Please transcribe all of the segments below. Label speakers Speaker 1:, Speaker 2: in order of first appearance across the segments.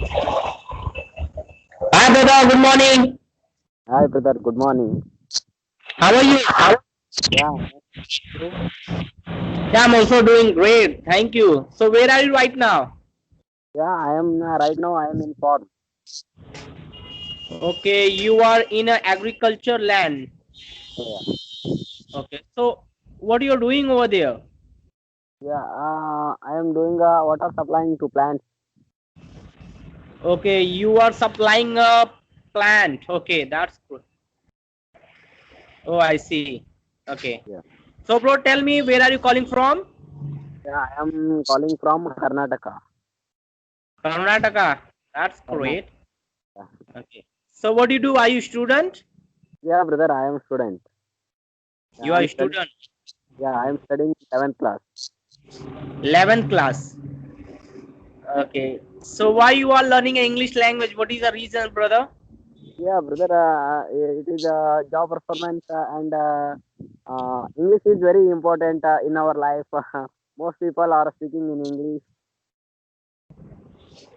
Speaker 1: Hi, brother. Good morning.
Speaker 2: Hi, brother. Good morning.
Speaker 1: How are you?
Speaker 2: Yeah, you?
Speaker 1: Yeah, I'm also doing great. Thank you. So, where are you right now?
Speaker 2: Yeah, I am right now. I am in farm.
Speaker 1: Okay, you are in a agriculture land.
Speaker 2: Yeah,
Speaker 1: Okay, so what are you doing over there?
Speaker 2: yeah. I am doing water supplying to plants.
Speaker 1: Okay, you are supplying a plant. Okay, that's good. Oh, I see. Okay.
Speaker 2: Yeah,
Speaker 1: So, bro, tell me where are you calling from?
Speaker 2: yeah. I am calling from Karnataka.
Speaker 1: Karnataka. That's great.
Speaker 2: Karnataka.
Speaker 1: Okay. So, what do you do? Are you student?
Speaker 2: Yeah, brother. I am student. Yeah,
Speaker 1: You
Speaker 2: I
Speaker 1: are
Speaker 2: am
Speaker 1: a
Speaker 2: studying.
Speaker 1: student.
Speaker 2: Yeah, I am studying 11th class.
Speaker 1: 11th class. Okay. So why you are learning English language? What is the reason, brother?
Speaker 2: Yeah, brother. It is job performance and English is very important in our life. Most people are speaking in English.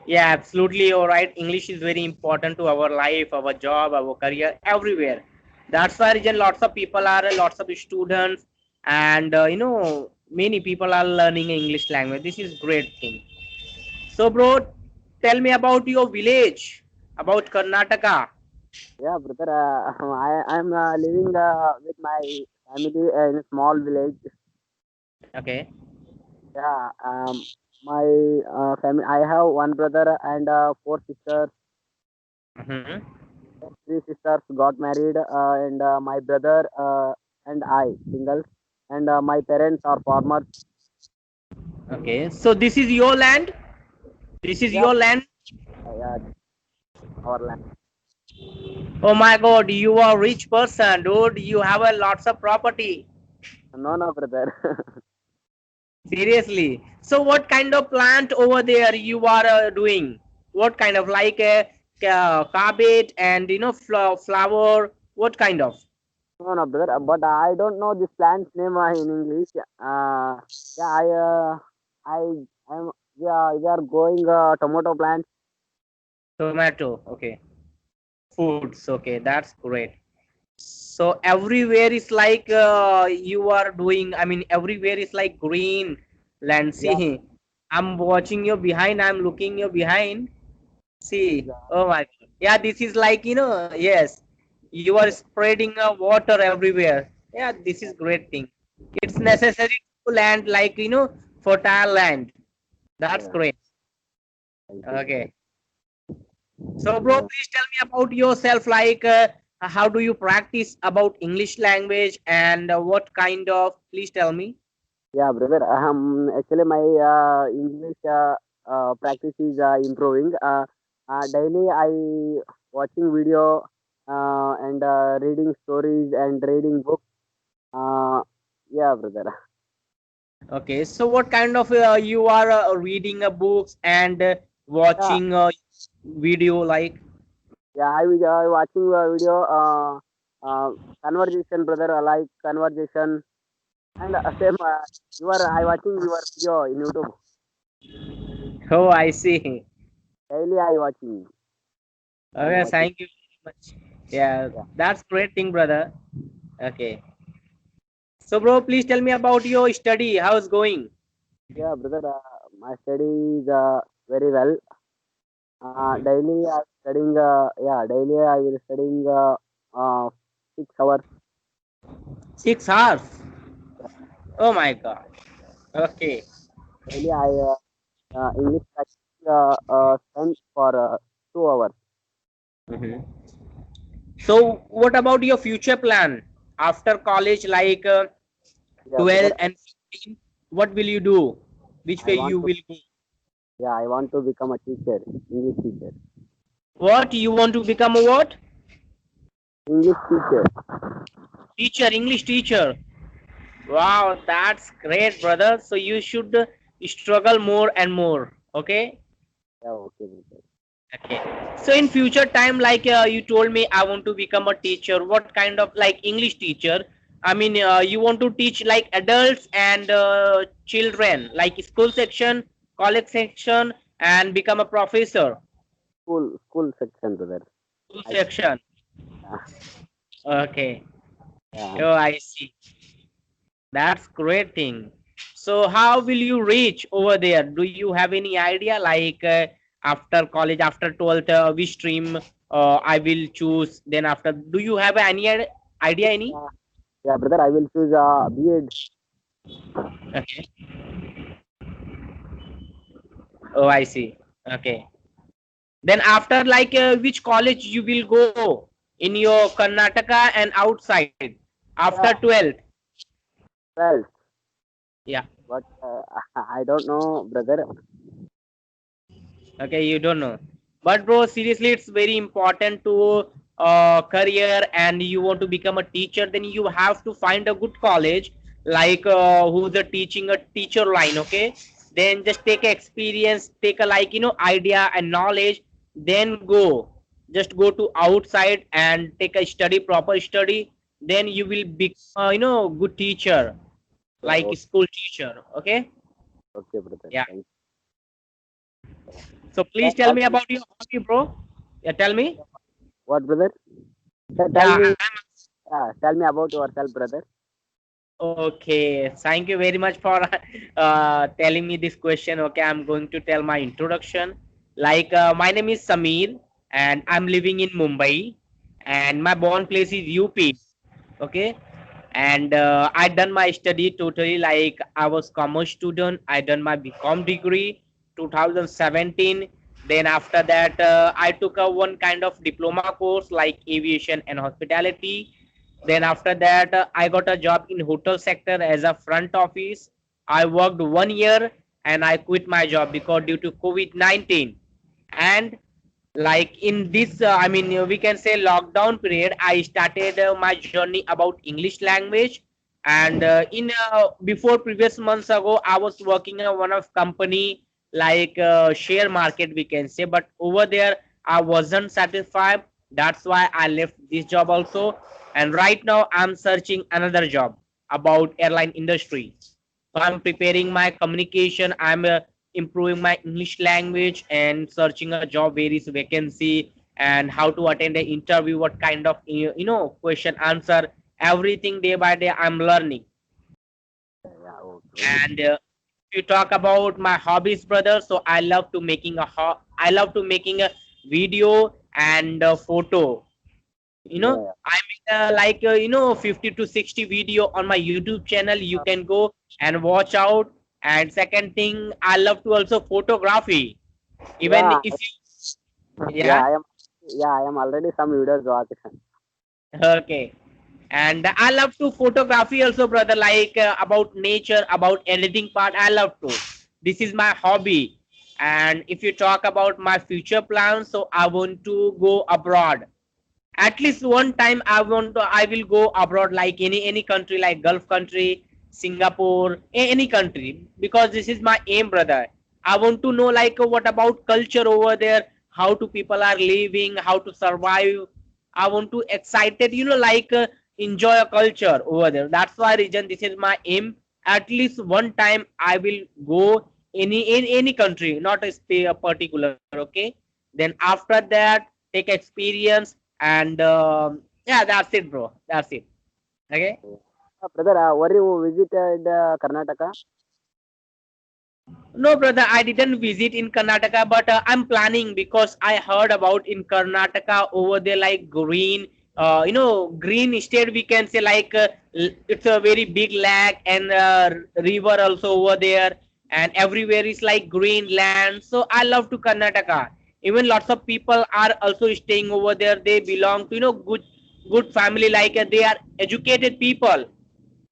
Speaker 1: Yeah, absolutely. All right. English is very important to our life, our job, our career, everywhere. That's why reason lots of people are lots of students, and many people are learning English language. This is great thing. So, bro, tell me about your village, about Karnataka.
Speaker 2: Yeah, brother. I'm living with my family in a small village.
Speaker 1: Okay.
Speaker 2: Yeah. My family. I have one brother and four sisters.
Speaker 1: Mm-hmm.
Speaker 2: Three sisters got married, and my brother and I singles. And my parents are farmers.
Speaker 1: Okay. So this is your land. This is
Speaker 2: Yeah.
Speaker 1: your land.
Speaker 2: Yeah. Our land.
Speaker 1: Oh my God, you are a rich person, dude. You have a lots of property.
Speaker 2: No, no, brother.
Speaker 1: Seriously. So what kind of plant over there you are doing? What kind of like a carpet and flower? What kind of?
Speaker 2: No, no, brother. But I don't know this plant's name in English. Yeah. I, I'm. Yeah. We are going tomato plant.
Speaker 1: Tomato. Okay. Foods. Okay, that's great. So everywhere is like you are doing. I mean, everywhere is like green land.
Speaker 2: Yeah.
Speaker 1: See, I'm watching you behind. I'm looking you behind.
Speaker 2: This is
Speaker 1: See, oh my God. Yeah, this is like, yes, you are
Speaker 2: yeah,
Speaker 1: spreading water everywhere. Yeah, this is great thing. It's necessary to land like, fertile land. That's
Speaker 2: yeah.
Speaker 1: great.
Speaker 2: Thank you, brother.
Speaker 1: Okay. So, bro,
Speaker 2: Uh,
Speaker 1: please tell me about yourself. Like, how do you practice about English language and what kind of, please tell me.
Speaker 2: yeah, brother. Actually, my English practice is improving. Daily, I watching video and reading stories and reading books. Uh, yeah, brother.
Speaker 1: Okay. So, what kind of you are reading books and
Speaker 2: Yeah,
Speaker 1: watching video like?
Speaker 2: yeah. I was watching a video. Uh, Conversation, brother. I like conversation and same. You are I watching your video in YouTube.
Speaker 1: Oh, I see.
Speaker 2: Daily, I watching. I'm
Speaker 1: Okay,
Speaker 2: watching.
Speaker 1: thank you very much. Yeah,
Speaker 2: Yeah,
Speaker 1: that's great thing, brother. Okay. So, bro, please tell me about your study. How's going?
Speaker 2: yeah, brother. My study is very well. Daily I studying. Daily I will studying 6 hours.
Speaker 1: 6 hours. Oh my God. Okay.
Speaker 2: Daily I English practice spend for 2 hours.
Speaker 1: Mhm. So, what about your future plan after college, like
Speaker 2: Yeah,
Speaker 1: 12
Speaker 2: brother.
Speaker 1: and 15? What will you do? Which
Speaker 2: I
Speaker 1: way
Speaker 2: want
Speaker 1: you
Speaker 2: to.
Speaker 1: will go?
Speaker 2: Yeah, I want to become a teacher. English teacher.
Speaker 1: What you want to become a what?
Speaker 2: English teacher.
Speaker 1: Teacher, English teacher. Wow, that's great, brother. So you should struggle more and more. Okay.
Speaker 2: Yeah, okay, brother.
Speaker 1: Okay. So in future time, like you told me, I want to become a teacher. What kind of like English teacher? I mean, you want to teach like adults and children, like school section, college section, and become a professor.
Speaker 2: school section, brother.
Speaker 1: School
Speaker 2: I,
Speaker 1: section.
Speaker 2: yeah,
Speaker 1: Okay.
Speaker 2: yeah.
Speaker 1: Oh, I see. That's great thing. So how will you reach over there? Do you have any idea like after college, after 12th, which stream I will choose? Then after, do you have any idea any?
Speaker 2: Yeah, yeah, brother. I will choose B.Ed.
Speaker 1: Okay. Oh, I see. Okay. Then after like which college you will go in your Karnataka and outside after
Speaker 2: Yeah,
Speaker 1: 12th?
Speaker 2: 12th.
Speaker 1: Yeah.
Speaker 2: But I don't know, brother.
Speaker 1: Okay, you don't know. But bro, seriously, it's very important to career and you want to become a teacher, then you have to find a good college like who's a teaching a teacher line, okay? Then just take a experience, take a like, idea and knowledge, then go. Just go to outside and take a study, proper study, then you will be, good teacher,
Speaker 2: Yeah,
Speaker 1: like school teacher, okay?
Speaker 2: okay, brother.
Speaker 1: Yeah.
Speaker 2: Thank
Speaker 1: So
Speaker 2: you.
Speaker 1: please tell me about your hobby, bro. Yeah, tell me.
Speaker 2: What, brother? Tell
Speaker 1: Yeah,
Speaker 2: me. Tell me about yourself, brother.
Speaker 1: okay. Thank you very much for telling me this question. Okay, I'm going to tell my introduction. Like, my name is Samir, and I'm living in Mumbai, and my born place is UP. Okay, and I done my study totally like I was commerce student. I done my BCom degree 2017. Then after that, I took a one kind of diploma course like aviation and hospitality. Then after that, I got a job in hotel sector as a front office. I worked 1 year and I quit my job because due to COVID-19. And like in this, we can say lockdown period, I started my journey about English language. And in before previous months ago, I was working in one of company like share market, we can say. But over there, I wasn't satisfied. That's why I left this job also, and right now I'm searching another job about airline industry. So I'm preparing my communication. I'm improving my English language and searching a job where is vacancy and how to attend an interview, what kind of question answer, everything day by day I'm learning.
Speaker 2: Yeah, okay.
Speaker 1: And if you talk about my hobbies, brother, so I love to making I love to making a video and a photo.
Speaker 2: Yeah,
Speaker 1: I make like 50 to 60 video on my YouTube channel. You can go and watch out. And second thing, I love to also photography. Even
Speaker 2: yeah,
Speaker 1: if you,
Speaker 2: yeah.
Speaker 1: yeah,
Speaker 2: I am. Yeah, I am already some videos watching.
Speaker 1: okay. And I love to photography also, brother, like about nature, about editing part. I love to. This is my hobby. And if you talk about my future plans, so I want to go abroad. At least one time I will go abroad, like any country, like Gulf country, Singapore, any country, because this is my aim, brother. I want to know like what about culture over there, how to people are living, how to survive. I want to excited, like enjoy a culture over there. That's why reason this is my aim. At least one time I will go any country, not a particular, okay. Then after that, take experience. And yeah, that's it, bro. That's it. Okay.
Speaker 2: Brother, were you visited Karnataka?
Speaker 1: No, brother, I didn't visit in Karnataka, but I'm planning because I heard about in Karnataka over there like green, green state, we can say, like it's a very big lake and river also over there, and everywhere is like green land. So I love to Karnataka. Even lots of people are also staying over there. They belong to good family, like they are educated people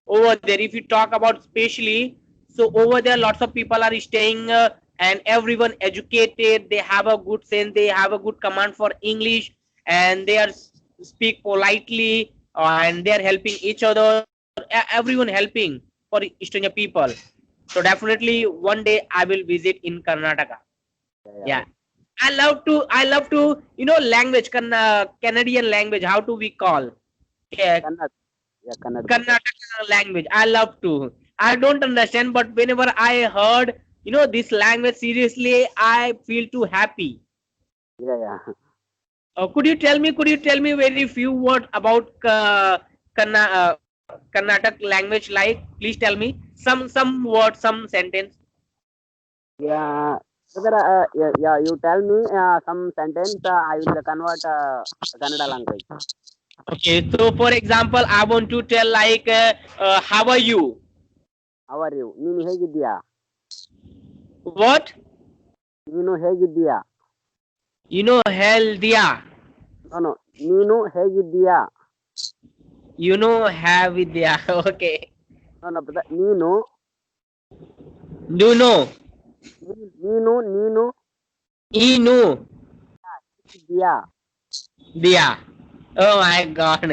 Speaker 1: over there. If you talk about especially, so over there lots of people are staying, and everyone educated, they have a good sense, they have a good command for English, and they are speak politely, and they are helping each other, everyone helping for stranger people. So definitely one day I will visit in Karnataka.
Speaker 2: Yeah, yeah,
Speaker 1: Yeah,
Speaker 2: okay.
Speaker 1: I love to language, Canadian language, how do we call, yeah,
Speaker 2: Kannada. Yeah, Kannada, brother.
Speaker 1: Karnataka language. I love to. I don't understand, but whenever I heard, this language, seriously, I feel too happy.
Speaker 2: Yeah.
Speaker 1: Could you tell me very few words about Karnataka language? Like, please tell me some words, some sentence.
Speaker 2: Yeah. Brother, yeah, you tell me some sentence. I will convert Kannada language.
Speaker 1: Okay, so for example, I want to tell like, how are you?
Speaker 2: How are you? ನೀನು ಹೇಗಿದ್ದೀಯಾ?
Speaker 1: What?
Speaker 2: ನೀನು ಹೇಗಿದ್ದೀಯಾ?
Speaker 1: Hell dia.
Speaker 2: No, no. ನೀನು ಹೇಗಿದ್ದೀಯಾ?
Speaker 1: Have vidya. Okay.
Speaker 2: No, no, brother. ನೀನು
Speaker 1: No.
Speaker 2: ನೀನು
Speaker 1: Inu
Speaker 2: ಹೇಗಿದ್ದೀಯಾ?
Speaker 1: dia. Oh my God.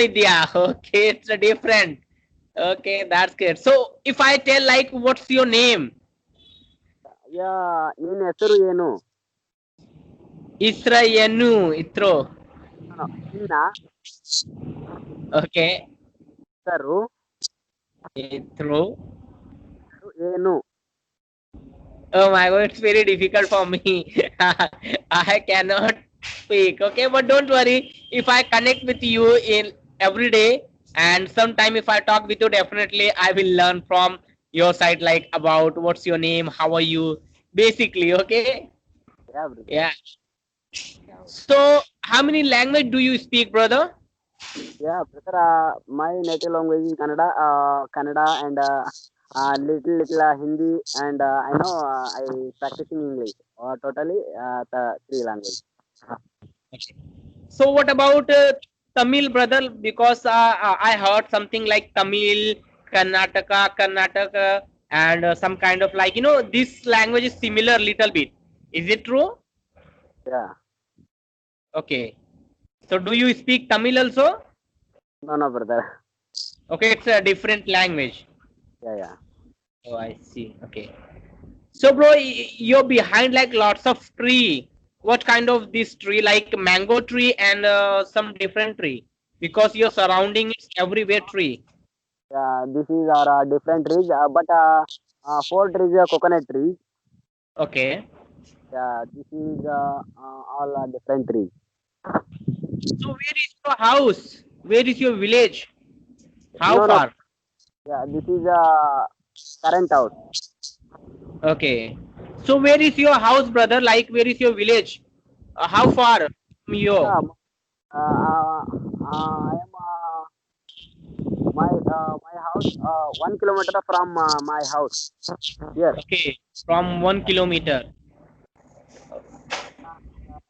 Speaker 1: Idea. Okay, it's a different. Okay, that's good. So if I tell like, what's your name?
Speaker 2: ನಿನ್ನ ಹೆಸರು ಏನು?
Speaker 1: Isra Yenu Itro.
Speaker 2: No, no. ನಿನ್ನ
Speaker 1: Okay.
Speaker 2: ಹೆಸರು
Speaker 1: Itro.
Speaker 2: ಏನು?
Speaker 1: Oh my God, it's very difficult for me. I cannot speak. Okay, but don't worry. If I connect with you in every day, and sometime if I talk with you, definitely I will learn from your side, like about what's your name, how are you, basically. Okay.
Speaker 2: Yeah, brother.
Speaker 1: Yeah. So, how many language do you speak, brother?
Speaker 2: Yeah, brother. My native language is Kannada. Kannada and little Hindi, and I know I practicing English. Totally the three language.
Speaker 1: So, what about Tamil, brother? Because I heard something like Tamil, Karnataka, and some kind of like, this language is similar little bit. Is it true?
Speaker 2: Yeah.
Speaker 1: Okay. So, do you speak Tamil also?
Speaker 2: No, brother.
Speaker 1: Okay, it's a different language.
Speaker 2: Yeah.
Speaker 1: Oh, I see. Okay. So, bro, you're behind like lots of tree. What kind of this tree? Like mango tree and some different tree? Because your surrounding is everywhere tree.
Speaker 2: Yeah, this is our different trees, but four trees are coconut trees.
Speaker 1: Okay.
Speaker 2: Yeah, this is all different trees.
Speaker 1: So, where is your house? Where is your village? How
Speaker 2: No.
Speaker 1: far?
Speaker 2: Yeah, this is current house.
Speaker 1: Okay. So, where is your house, brother? Like, where is your village? How far from you?
Speaker 2: Yeah, I am my house 1 kilometer from my house. Here.
Speaker 1: Okay. From 1 kilometer.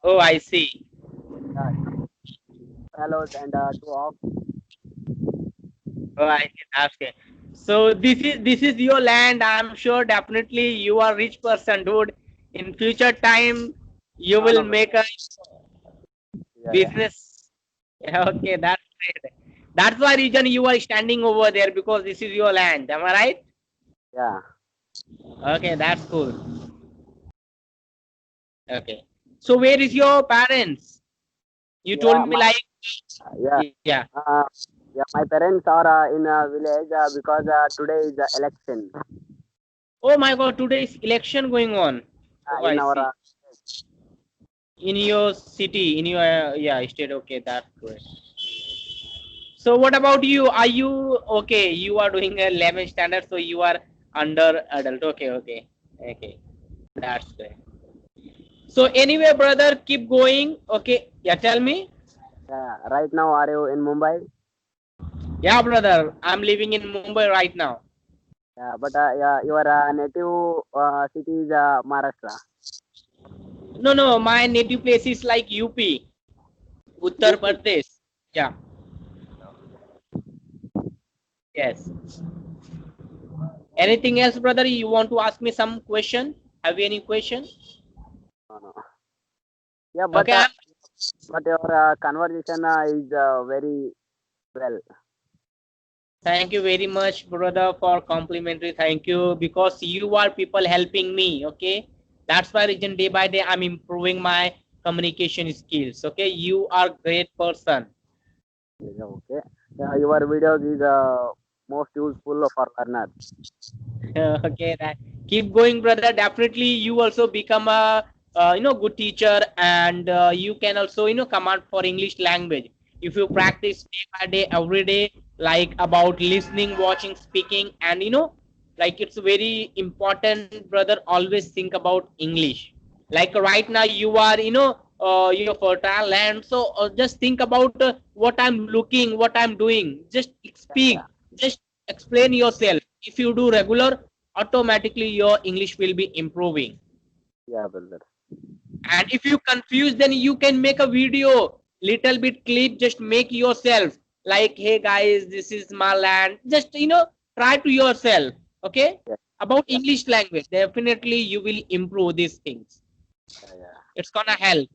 Speaker 1: Oh, I see.
Speaker 2: Yeah, fellows and two off.
Speaker 1: Oh, I see. That's okay. So this is your land. I'm sure definitely you are rich person, dude. In future time, you will
Speaker 2: No.
Speaker 1: make a
Speaker 2: Yeah.
Speaker 1: business. Yeah, okay, that's great. That's why reason you are standing over there because this is your land. Am I right?
Speaker 2: Yeah.
Speaker 1: Okay, that's cool. Okay. So where is your parents? You
Speaker 2: Yeah,
Speaker 1: told me like
Speaker 2: yeah.
Speaker 1: yeah.
Speaker 2: Yeah, my parents are in a village because today is the election
Speaker 1: Oh my God, today is election going on. Oh,
Speaker 2: in
Speaker 1: I
Speaker 2: our.
Speaker 1: see. In your city, in your yeah state. Okay, that's great. So what about you? Are you okay? You are doing a 11 standard, so you are under adult. Okay. That's great. So anyway, brother, keep going. Okay, yeah, tell me.
Speaker 2: Right now, are you in Mumbai?
Speaker 1: Yeah, brother, I'm living in Mumbai right now.
Speaker 2: Yeah, but yeah, your native city is Maharashtra.
Speaker 1: No, my native place is like UP, Uttar
Speaker 2: UP.
Speaker 1: Pradesh. Yeah, yes. Anything else, brother? You want to ask me some question? Have you any question?
Speaker 2: No. Yeah,
Speaker 1: Okay,
Speaker 2: but your conversation is very well.
Speaker 1: thank you very much, brother, for complimentary. Thank you because you are people helping me. Okay, that's why reason day by day I'm improving my communication skills. Okay, you are great person.
Speaker 2: Yeah, okay. Your videos is most useful for learners.
Speaker 1: Okay, that keep going, brother. Definitely, you also become a good teacher, and you can also command for English language if you practice day by day every day, like about listening, watching, speaking, and like it's very important, brother. Always think about English. Like right now you are your fertile land, so just think about what I'm looking, what I'm doing. Just
Speaker 2: Yeah,
Speaker 1: speak, just explain yourself. If you do regular, automatically your English will be improving.
Speaker 2: yeah, brother.
Speaker 1: And if you confuse, then you can make a video, little bit clip, just make yourself, like, hey guys, this is my land. Just try to yourself, okay,
Speaker 2: Yeah,
Speaker 1: about
Speaker 2: yeah,
Speaker 1: English language. Definitely you will improve these things.
Speaker 2: yeah,
Speaker 1: It's gonna help.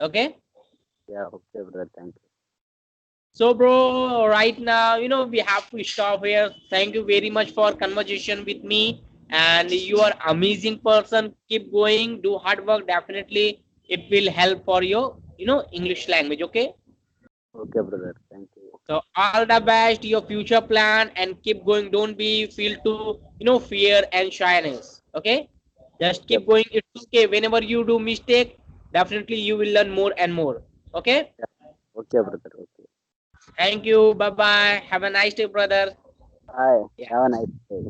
Speaker 1: Okay.
Speaker 2: yeah. Okay, brother. Thank you.
Speaker 1: So bro, right now we have to stop here. Thank you very much for conversation with me, and you are amazing person. Keep going, do hard work. Definitely it will help for your English language. Okay.
Speaker 2: Okay, brother. Thank you.
Speaker 1: So all the best, your future plan, and keep going. Don't be feel to fear and shyness. Okay, just
Speaker 2: Okay,
Speaker 1: keep going. It's okay. Whenever you do mistake, definitely you will learn more and more. Okay.
Speaker 2: yeah. Okay, brother. Okay.
Speaker 1: Thank you. Bye bye. Have a nice day, brother.
Speaker 2: Bye.
Speaker 1: Yeah.
Speaker 2: Have a nice day.